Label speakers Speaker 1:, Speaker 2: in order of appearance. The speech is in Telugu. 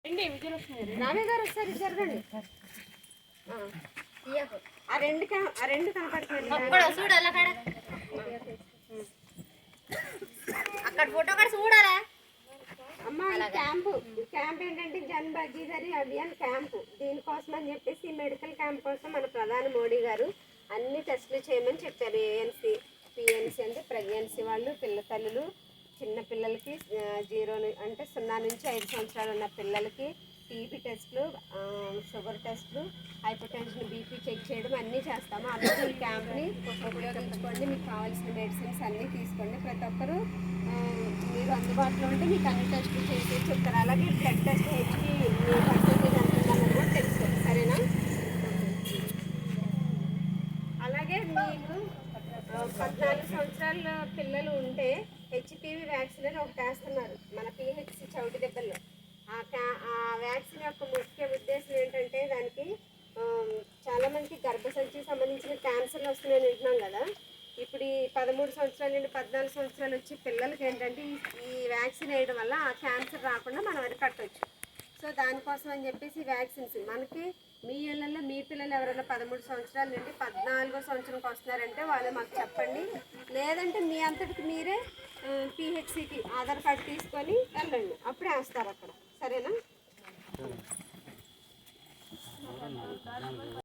Speaker 1: రామయ్య గారు ఒకసారి జరగండి. ఆ రెండు కనపడుతుంది
Speaker 2: అక్కడ ఫోటో కూడా చూడాలా
Speaker 1: అమ్మ. ఈ క్యాంప్ ఏంటంటే జన్ భాగీదారీ అభియాన్ క్యాంపు. దీనికోసం అని చెప్పేసి మెడికల్ క్యాంప్ కోసం మన ప్రధాని మోడీ గారు అన్ని టెస్టులు చేయమని చెప్పారు. ఏఎన్సీ పిఎన్సీ అంటే ప్రెగ్నెన్సీ వాళ్ళు, తల్లులు, చిన్న పిల్లలకి 0 అంటే 0 నుంచి 5 సంవత్సరాలు ఉన్న పిల్లలకి టీబీ టెస్టులు, షుగర్ టెస్టులు, హైపర్ టెన్షన్, బీపీ చెక్ చేయడం అన్నీ చేస్తాము. అందుకే ఈ క్యాంప్ని ఉపయోగించుకోండి. మీకు కావాల్సిన మెడిసిన్స్ అన్నీ తీసుకోండి. ప్రతి ఒక్కరూ మీరు అందుబాటులో ఉంటే మీకు అన్ని టెస్టులు చేసి చెప్తారు. అలాగే బ్లడ్ టెస్ట్ హెచ్పి మీ పర్సెంటేజ్ ఎంత ఉందన్నది కూడా తెలుసుకోండి. సరేనా? అలాగే మీకు 14 సంవత్సరాల పిల్లలు ఉంటే హెచ్పివి వ్యాక్సిన్ అని ఒకటి వేస్తున్నారు మన పిహెచ్సి చౌటి దెబ్బల్లో. ఆ వ్యాక్సిన్ యొక్క ముఖ్య ఉద్దేశం ఏంటంటే దానికి చాలామందికి గర్భసంచికి సంబంధించిన క్యాన్సర్లు వస్తున్నాయని వింటున్నాం కదా. ఇప్పుడు ఈ 13 సంవత్సరాల నుండి 14 సంవత్సరాలు వచ్చి పిల్లలకి ఏంటంటే ఈ వ్యాక్సిన్ వేయడం వల్ల ఆ క్యాన్సర్ రాకుండా మనం అరికట్టవచ్చు. సో దానికోసం అని చెప్పేసి వ్యాక్సిన్స్ మనకి మీ ఇళ్ళల్లో మీ పిల్లలు ఎవరైనా 13 సంవత్సరాల నుండి 14వ సంవత్సరంకి వస్తున్నారంటే వాళ్ళు మాకు చెప్పండి. లేదంటే మీ అంతటికి మీరే పిహెచ్సికి ఆధార్ కార్డు తీసుకొని వెళ్ళండి, అప్పుడే వేస్తారు అక్కడ. సరేనా?